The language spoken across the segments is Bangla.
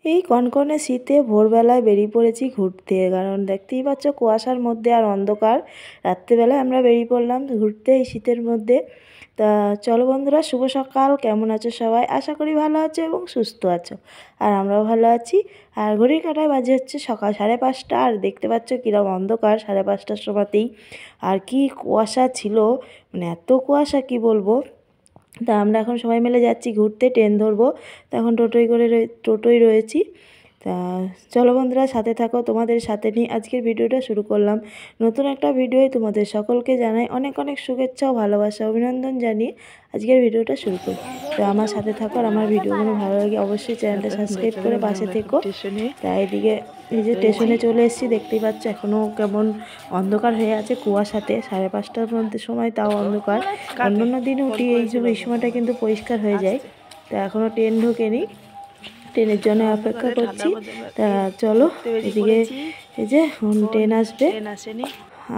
এই কনকনে শীতে ভোরবেলায় বেরিয়ে পড়েছি ঘুরতে, কারণ দেখতেই পাচ্ছ কুয়াশার মধ্যে আর অন্ধকার। রাত্রেবেলায় আমরা বেরিয়ে পড়লাম ঘুরতে এই শীতের মধ্যে। তা চলো বন্ধুরা, শুভ সকাল। কেমন আছো সবাই? আশা করি ভালো আছো এবং সুস্থ আছো, আর আমরাও ভালো আছি। আর ঘড়ির কাঁটায় বাজে হচ্ছে সকাল 5:30, আর দেখতে পাচ্ছ কিরম অন্ধকার 5:30টার সময়তেই। আর কি কুয়াশা ছিল, মানে এত কুয়াশা কি বলবো। তা আমরা এখন সবাই মিলে যাচ্ছি ঘুরতে, ট্রেন ধরবো। তো এখন টোটোই রয়েছি। তা চলো বন্ধুরা, সাথে থাকো, তোমাদের সাথে নিয়ে আজকের ভিডিওটা শুরু করলাম। নতুন একটা ভিডিওয় তোমাদের সকলকে জানাই অনেক অনেক শুভেচ্ছা ও ভালোবাসা, অভিনন্দন জানিয়ে আজকের ভিডিওটা শুরু করি। তো আমার সাথে থাকো, আর আমার ভিডিওগুলো ভালো লাগে অবশ্যই চ্যানেলটা সাবস্ক্রাইব করে পাশে থেকো। তাই এদিকে এই যে স্টেশনে চলে এসেছি, দেখতেই পাচ্ছ এখনও কেমন অন্ধকার হয়ে আছে কুয়াশাতে। 5:30টার মধ্যে সময়, তাও অন্ধকার। অন্যান্য দিনে উঠি এই সময়টা কিন্তু পরিষ্কার হয়ে যায়। তো এখনও ট্রেন ঢোকেনি, ট্রেনের জন্য অপেক্ষা করছি। তা চলো, এদিকে এই যে ট্রেন আসবে।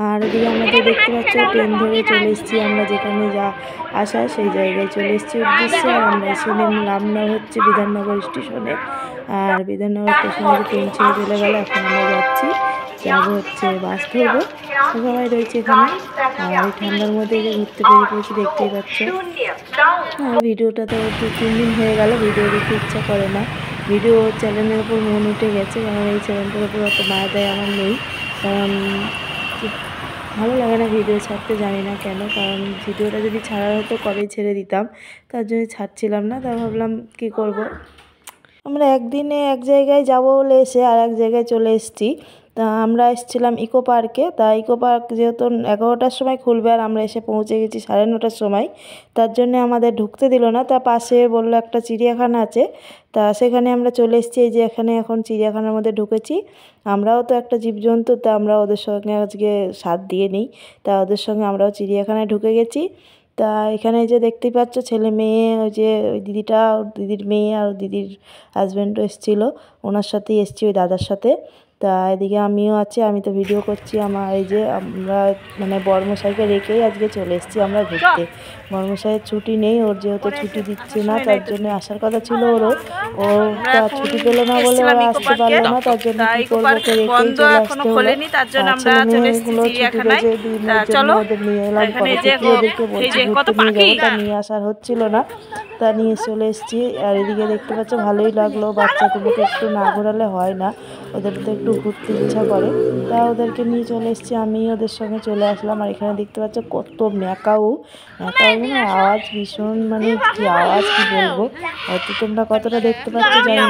আর এদিকে আমাদের দেখতে পাচ্ছ ট্রেন ধরে চলে এসেছি আমরা, যেখানে যা আসা সেই জায়গায় চলে এসেছি উদ্দেশ্যে। আর আমরা এসে নামলাম হচ্ছে বিধাননগর স্টেশনে। আর বিধাননগর স্টেশনে ট্রেন ছেড়ে চলে গেল। এখন আমরা যাবো হচ্ছে বাস ধরবো। সবাই রয়েছে এখানে। আর এই ঠান্ডার মধ্যে যে ঘুরতে বেরিয়ে পড়েছি, দেখতেই পাচ্ছ। আর ভিডিওটা তো 2-3 দিন হয়ে গেল ভিডিও দিতে ইচ্ছা করে না। ভিডিও চ্যানেলের উপর মন উঠে গেছে, কারণ এই চ্যানেলটার উপর অত মায়া দেয় আমার নেই। কারণ ভালো লাগে না ভিডিও ছাড়তে, জানি না কেন। কারণ ভিডিওটা যদি ছাড়ার হতো কবেই ছেড়ে দিতাম, তার জন্য ছাড়ছিলাম না। তা ভাবলাম কি করব। আমরা একদিনে এক জায়গায় যাবো বলে এসে আর এক জায়গায় চলে এসেছি। তা আমরা এসেছিলাম ইকো পার্কে। তা ইকো পার্ক যেহেতু 11টার সময় খুলবে, আর আমরা এসে পৌঁছে গেছি 9:30টার সময়, তার জন্য আমাদের ঢুকতে দিল না। তা পাশে বললো একটা চিড়িয়াখানা আছে, তা সেখানে আমরা চলে এসেছি। এই যে এখানে এখন চিড়িয়াখানার মধ্যে ঢুকেছি। আমরাও তো একটা জীবজন্তু, তা আমরা ওদের সঙ্গে আজকে সাথ দিয়ে নিই। তা ওদের সঙ্গে আমরাও চিড়িয়াখানায় ঢুকে গেছি। তা এখানে যে দেখতেই পাচ্ছ ছেলে মেয়ে, ওই যে ওই দিদিটা, দিদির মেয়ে আর দিদির হাজব্যান্ডও এসেছিলো, ওনার সাথেই এসেছি, ওই দাদার সাথে। তা এদিকে আমিও আছি, আমি তো ভিডিও করছি। আমার এই যে আমরা মানে বর্মশাইকে রেখেই আজকে চলে এসেছি আমরা ঘুরতে। বর্মশাইয়ের ছুটি নেই, ওর যেহেতু ছুটি দিচ্ছে না, তার জন্য আসার কথা ছিল ওরও। ও তা ছুটি পেলো না বলে ওরা আসতে পারলো না, তার জন্য কি করবো, ওকে রেখেই চলে আসতে হলো। ছেলে মেয়েগুলো ছুটি পেয়েছে, 2 দিনের জন্য ওদের নিয়ে এলাম। কবে থেকে ওদেরকে বলছি ঘুরতে নিয়ে যাবো, তা নিয়ে আসার হচ্ছিল না, তা নিয়ে চলে এসেছি। আর এদিকে দেখতে পাচ্ছ ভালোই লাগলো, বাচ্চাগুলোকে একটু না ঘোরালে হয় না, ওদের তো একটু ঘুরতে ইচ্ছা করে। তা ওদেরকে নিয়ে চলে এসেছি, আমি ওদের সঙ্গে চলে আসলাম। আর এখানে দেখতে পাচ্ছ কত ম্যাকাউ না, আওয়াজ ভীষণ, মানে কি আওয়াজ কি বলবো। হয়তো তোমরা কতটা দেখতে পাচ্ছ জানি না,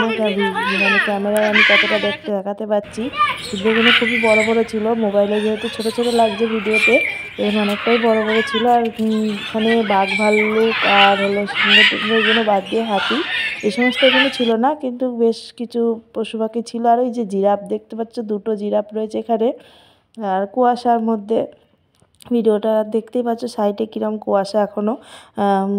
মানে ক্যামেরায় আমি কতটা দেখাতে পাচ্ছি। কিন্তু এগুলো খুবই বড় বড় ছিল, মোবাইলে যেহেতু ছোট ছোট লাগছে ভিডিওতে, এগুলো অনেকটাই বড় বড় ছিল। আর এখানে বাঘ ভাল্লুক আর হলো সিংহ এগুলো বাদ দিয়ে হাতি, এই সমস্ত এগুলো ছিল না, কিন্তু বেশ কিছু পশু পাখি ছিল। আর ওই যে জিরাফ দেখতে পাচ্ছ, 2টো জিরাফ রয়েছে এখানে। আর কুয়াশার মধ্যে ভিডিওটা দেখতেই পাচ্ছ সাইডে কিরম কুয়াশা এখনও।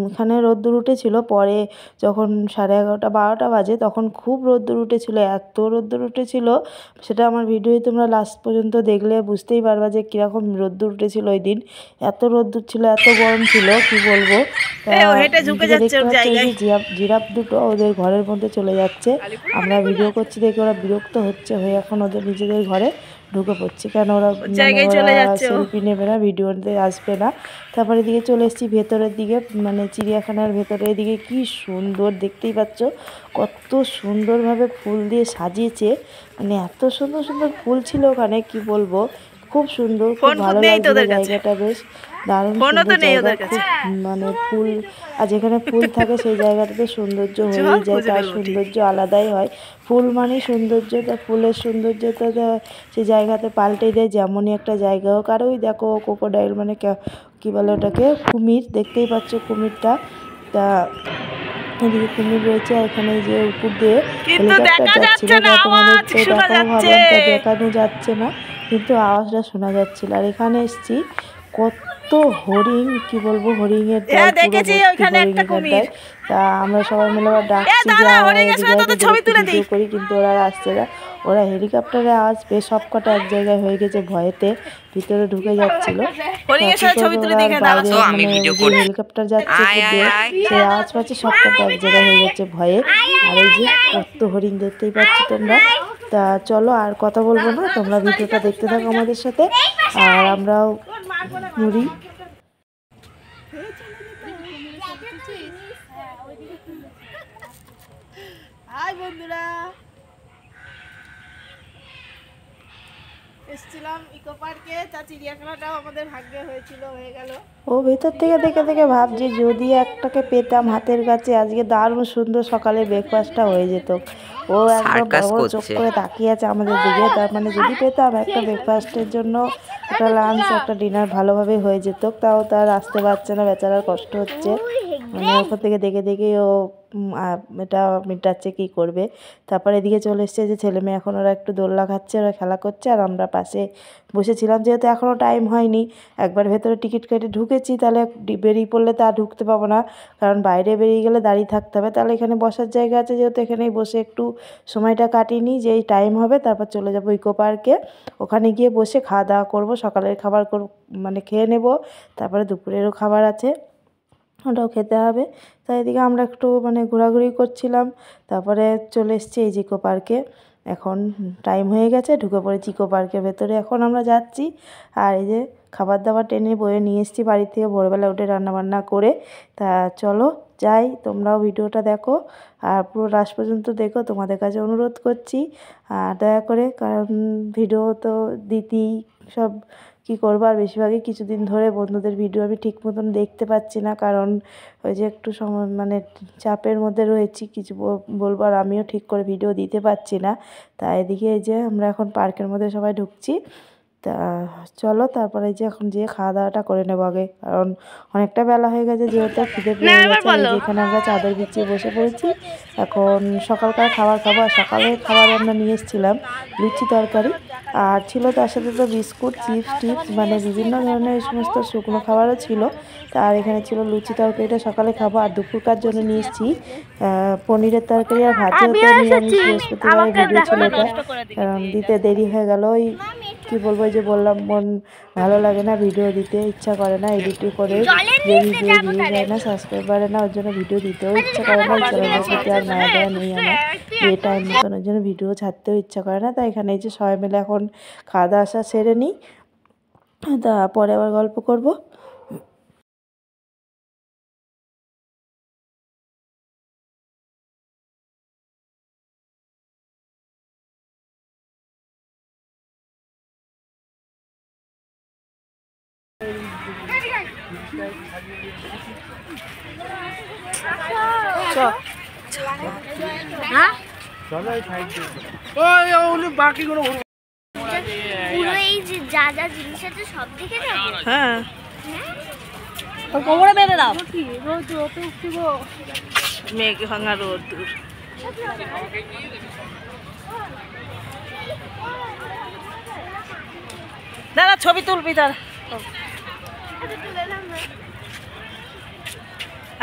এখানে রোদ্দুর উঠেছিল, পরে যখন 11:30 12টা বাজে তখন খুব রোদ্দুর উঠেছিল, এত রোদ্দুর উঠেছিল সেটা আমার ভিডিওয় তোমরা লাস্ট পর্যন্ত দেখলে বুঝতেই পারবা যে কীরকম রোদ্দুর উঠেছিল ওই দিন। এত রোদ্দুর ছিল, এত গরম ছিল কি বলবো। দেখতে পাচ্ছি জিরাফ 2টো ওদের ঘরের মধ্যে চলে যাচ্ছে। আমরা ভিডিও করছি দেখে ওরা বিরক্ত হয়ে এখন ওদের নিজেদের ঘরে ঢুকে পড়ছে, কেন ওরা সেলফি নেবে না, ভিডিওতে আসবে না। তারপরে এদিকে চলে এসেছি ভেতরের দিকে, মানে চিড়িয়াখানার ভেতরে। এদিকে কি সুন্দর দেখতেই পাচ্ছ, কত সুন্দরভাবে ফুল দিয়ে সাজিয়েছে, মানে এত সুন্দর সুন্দর ফুল ছিল ওখানে, কি বলবো, খুব সুন্দর, খুব ভালো লাগছিল জায়গাটা, বেশ দারুণ সুন্দর জায়গা। খুব মানে ফুল, আর যেখানে ফুল থাকে সেই জায়গাটাতে সৌন্দর্য হয়েই যায়, তার সৌন্দর্য আলাদাই হয়। ফুল মানে সৌন্দর্য, তা ফুলের সৌন্দর্যটা সেই জায়গাতে পাল্টে দেয়, যেমনই একটা জায়গা হোক। আর ওই দেখো ক্রোকোডাইল, মানে কী বলে ওটাকে, কুমির, দেখতেই পাচ্ছ কুমিরটা। তা এদিকে কুমির রয়েছে। আর এখানে যে উপর দিয়ে হেলিকপ্টার যাচ্ছিল, তোমাদের তো দেখাও ভাবলাম, তা দেখানো যাচ্ছে না, কিন্তু আওয়াজটা শোনা যাচ্ছিল। আর এখানে এসছি, কত এত হরিণ, কি বলবো, হরিণের তা আমরা সবাই মিলে আবার ডাকছি ভিডিও করি, কিন্তু ওরা আসছে না। ওরা হেলিকপ্টারে আসবে, সব কটা এক জায়গায় হয়ে গেছে, ভয়েতে ভিতরে ঢুকে যাচ্ছিল। হেলিকপ্টার যাচ্ছে সেই আওয়াজ পাচ্ছে, সব কটা এক জায়গায় হয়ে যাচ্ছে ভয়ে। আর এই যে কত হরিণ দেখতেই পাচ্ছি তোমরা। তা চলো আর কথা বলবো না, তোমরা ভিডিওটা দেখতে থাকো আমাদের সাথে, আর আমরাও ঘুরি। হাই বন্ধুরা, এসেছিলাম ইকো পার্কে, তা চিড়িয়াখানাটাও আমাদের ভাগ্যে হয়েছিল, হয়ে গেল। ও ভেতর থেকে দেখে দেখে ভাবছি যদি একটাকে পেতাম হাতের কাছে, আজকে দারুণ সুন্দর সকালে ব্রেকফাস্টটা হয়ে যেত। ও একদম বড় চোখ করে তাকিয়ে আছে আমাদের দিকে, তার মানে যদি পেতাম একটা ব্রেকফাস্টের জন্য একটা লাঞ্চ একটা ডিনার ভালোভাবে হয়ে যেত। তাও তার আসতে পারছে না, বেচারার কষ্ট হচ্ছে, মানে ওখান থেকে দেখে দেখে ও এটা মেটাচ্ছে, কী করবে। তারপরে এদিকে চলে এসছে যে ছেলে মেয়ে, এখন ওরা একটু দোলনা খাচ্ছে, ওরা খেলা করছে, আর আমরা পাশে বসেছিলাম। যেহেতু এখনও টাইম হয়নি, একবার ভেতরে টিকিট কেটে ঢুকেছি, তাহলে বেরিয়ে পড়লে তা ঢুকতে পাবো না, কারণ বাইরে বেরিয়ে গেলে দাঁড়িয়ে থাকতে হবে। তাহলে এখানে বসার জায়গা আছে, যেহেতু এখানেই বসে একটু সময়টা কাটিয়ে নিই, যেই টাইম হবে তারপর চলে যাবো ইকো পার্কে। ওখানে গিয়ে বসে খাওয়া দাওয়া করবো, সকালের খাবার মানে খেয়ে নেব, তারপরে দুপুরেরও খাবার আছে, ওটাও খেতে হবে। তাই এদিকে আমরা একটু মানে ঘোরাঘুরি করছিলাম, তারপরে চলে এসেছি এই ইকো পার্কে। এখন টাইম হয়ে গেছে, ঢুকে পড়েছি ইকো পার্কের ভেতরে, এখন আমরা যাচ্ছি। আর এই যে খাবার দাবার টেনে বয়ে নিয়ে এসেছি বাড়ি থেকে, ভোরবেলা উঠে রান্নাবান্না করে। তা চলো যাই, তোমরাও ভিডিওটা দেখো আর পুরো লাস্ট পর্যন্ত দেখো, তোমাদের কাছে অনুরোধ করছি। আর দয়া করে, কারণ ভিডিও তো দিতেই সব কী করবো, আর বেশিরভাগই কিছুদিন ধরে বন্ধুদের ভিডিও আমি ঠিক মতন দেখতে পাচ্ছি না, কারণ ওই যে একটু সময় মানে চাপের মধ্যে রয়েছি, কিছু বলবো, আর আমিও ঠিক করে ভিডিও দিতে পারছি না। তা এদিকে এই যে আমরা এখন পার্কের মধ্যে সবাই ঢুকছি। তা চলো তারপরে যে এখন যেয়ে খাওয়া দাওয়াটা করে নেবো আগে, কারণ অনেকটা বেলা হয়ে গেছে, যেহেতু খিদে পেয়ে গেছে। যেখানে আমরা চাদর বিছিয়ে বসে পড়েছি, এখন সকালকার খাবার খাবো। আর সকালের খাবার আমরা নিয়ে এসেছিলাম লুচি তরকারি, আর ছিল তার সাথে তো বিস্কুট, চিপস টিপস, মানে বিভিন্ন ধরনের এই সমস্ত শুকনো খাবারও ছিল। আর এখানে ছিল লুচি তরকারিটা সকালে খাবো। আর দুপুরকার জন্য নিয়ে এসেছি পনিরের তরকারি আর ভাজি হতে, নিরামিষ বৃহস্পতিবারের ভিডিও ছিল এটা, কারণ দিতে দেরি হয়ে গেল। ওই কী বলবো, যে বললাম মন ভালো লাগে না, ভিডিও দিতে ইচ্ছা করে না, এডিটিং করে যে ভিডিও দিয়ে যায় না, সাবস্ক্রাইব বাড়ে না, ওর জন্য ভিডিও দিতেও ইচ্ছা করে না। চ্যানেলের প্রতি আর মায়া দয়া নেই আমার, এই টাইম মতন ওর জন্য ভিডিও ছাড়তেও ইচ্ছা করে না। তাই এখানে এই যে সবাই মিলে এখন খাওয়া দাওয়া সেরে নিই, তা পরে আবার গল্প করবো। বাকিগুলো পুরো এই যে যা যা জিনিস আছে সব দিকে যাবো। হ্যাঁ, কোমরে বেঁধে দাও। মেঘ ভাঙা রোদ্দুর। দাদা ছবি তুলবি, তার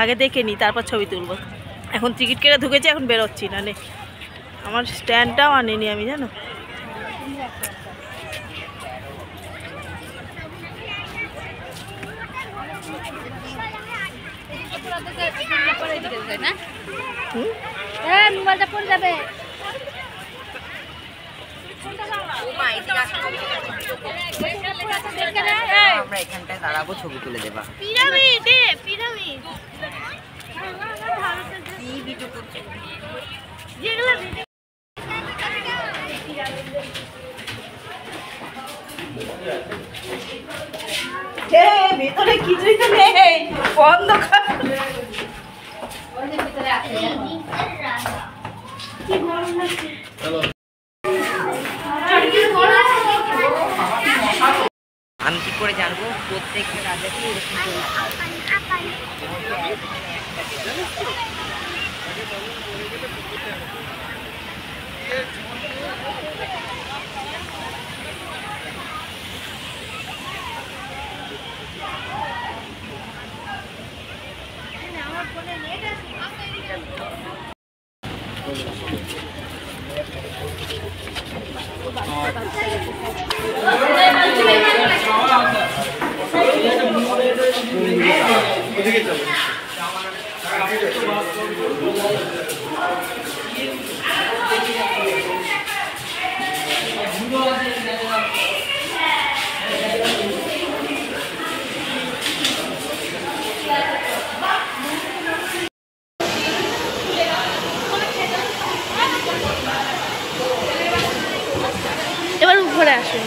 আগে দেখে নি, তারপর ছবি তুলবো। এখন টিকিট কেটে ঢুকেছি, এখন বেরোচ্ছি, না নে আমার স্ট্যান্ডটাও আনিনি আমি, জানো। মোবাইলটা পড়ে যাবে। আমরা এখানটায় দাঁড়াবো, ছবি তুলে দেবা। পিরামিড পিরামিড ভিতরে কিছুই তো নেই, অন্ধকার। আমি কি করে জানবো প্রত্যেকটা রাজাকে এরকম করে? এবার উপরে আসো,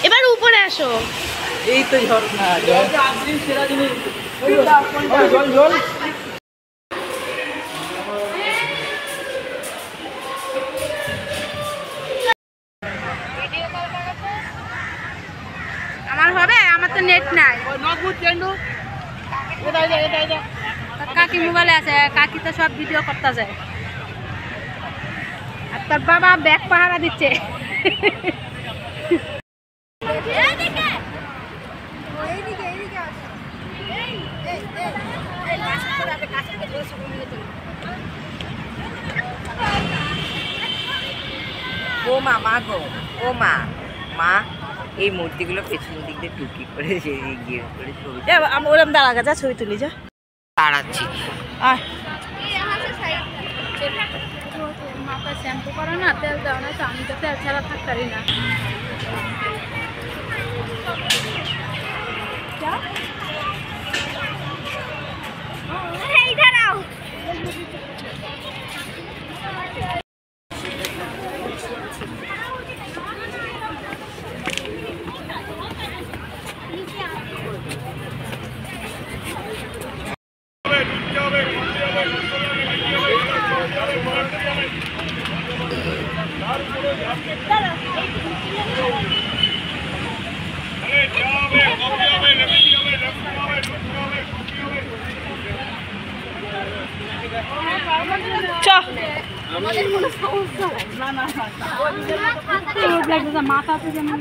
এবার উপরে আসো। এই তো ঝর্ণা জল জল আমার হবে, আমার তো নেট নাই। কাকি মোবাইলে আছে, কাকি তো সব ভিডিও করতে যায়। আর তোর বাবা ব্যাগ পাহারা দিচ্ছে। ও মা, মা গো, ও মা, মা এই মূর্তিগুলো পেছন দিক দিয়ে টুকি করে গিয়ে করে ছবি ওরম দাঁড়া গেছে, ছবি তুলি যা তাড়াচ্ছি। মাথায় শ্যাম্পু করো না, তেল দাও না, তো আমি তো তেল ছাড়া থাকতে পারি না। মাথাতে যেমন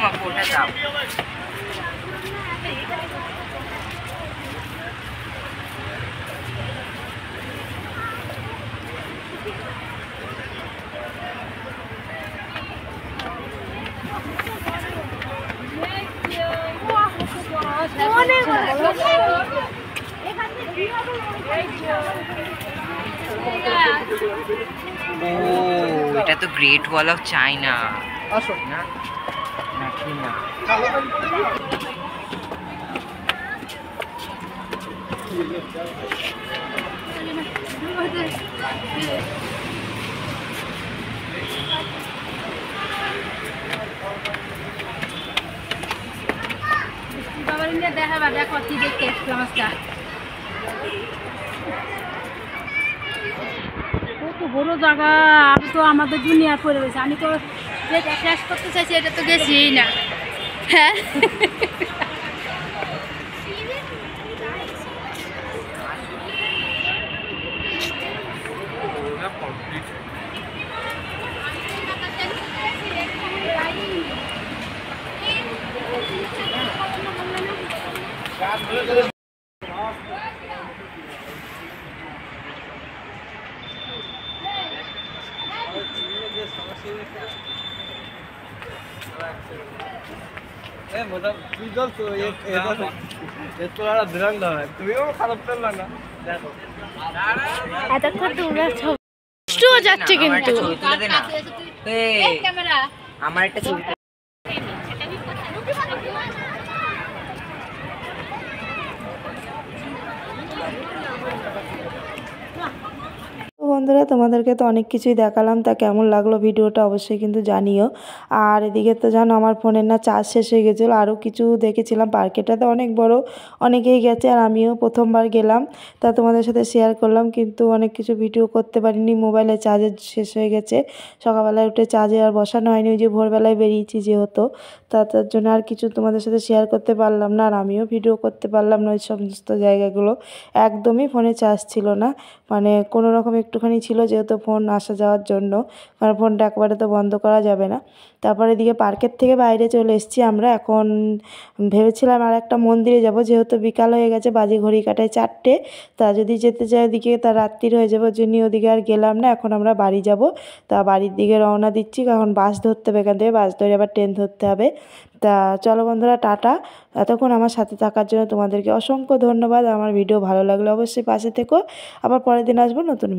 মা কোনটা যাও? ও এটা তো গ্রেট ওয়াল অফ চায়না। আসো না নাকি না? দেখাবা, দেখো কি দেখতে মাছটা কত বড় জায়গা। আমি তো আমাদের দুনিয়া পড়ে রয়েছে, আমি তো যেটা শেষ করতে চাইছি এটা তো গেছি না। হ্যাঁ তুমিও খারাপ পেল না দেখো এতক্ষণ তোমরা যাচ্ছে কিন্তু ছবি তুলে দে না। আমার একটা ছবি বন্ধুরা, তোমাদেরকে তো অনেক কিছুই দেখালাম, তা কেমন লাগলো ভিডিওটা অবশ্যই কিন্তু জানিও। আর এদিকে তো জানো আমার ফোনের না চার্জ শেষ হয়ে গেছিলো, আরও কিছু দেখেছিলাম। পার্কেটাতে অনেক বড়, অনেকেই গেছে আর আমিও প্রথমবার গেলাম, তা তোমাদের সাথে শেয়ার করলাম। কিন্তু অনেক কিছু ভিডিও করতে পারিনি, মোবাইলে চার্জের শেষ হয়ে গেছে। সকালবেলায় উঠে চার্জে আর বসানো হয়নি, ওই যে ভোরবেলায় বেরিয়েছি যেহেতু, তার জন্য আর কিছু তোমাদের সাথে শেয়ার করতে পারলাম না। আর আমিও ভিডিও করতে পারলাম না ওই সমস্ত জায়গাগুলো। একদমই ফোনে চার্জ ছিল না, মানে কোনো রকম একটু একটুখানি ছিল, যেহেতু ফোন আসা যাওয়ার জন্য, কারণ ফোনটা একবারে তো বন্ধ করা যাবে না। তারপরে এদিকে পার্কের থেকে বাইরে চলে এসেছি আমরা। এখন ভেবেছিলাম আর একটা মন্দিরে যাব, যেহেতু বিকাল হয়ে গেছে, বাজে ঘড়ি কাটায় 4টে। তা যদি যেতে চাই ওদিকে তা রাত্রির হয়ে যাবে, ওই জন্য ওদিকে আর গেলাম না। এখন আমরা বাড়ি যাব, তা বাড়ির দিকে রওনা দিচ্ছি। এখন বাস ধরতে হবে, এখান থেকে বাস ধরে আবার ট্রেন ধরতে হবে। তা চলো বন্ধুরা, টাটা। এতক্ষণ আমার সাথে থাকার জন্য তোমাদেরকে অসংখ্য ধন্যবাদ। আমার ভিডিও ভালো লাগলে অবশ্যই পাশে থেকো। আবার পরের দিন আসবো নতুন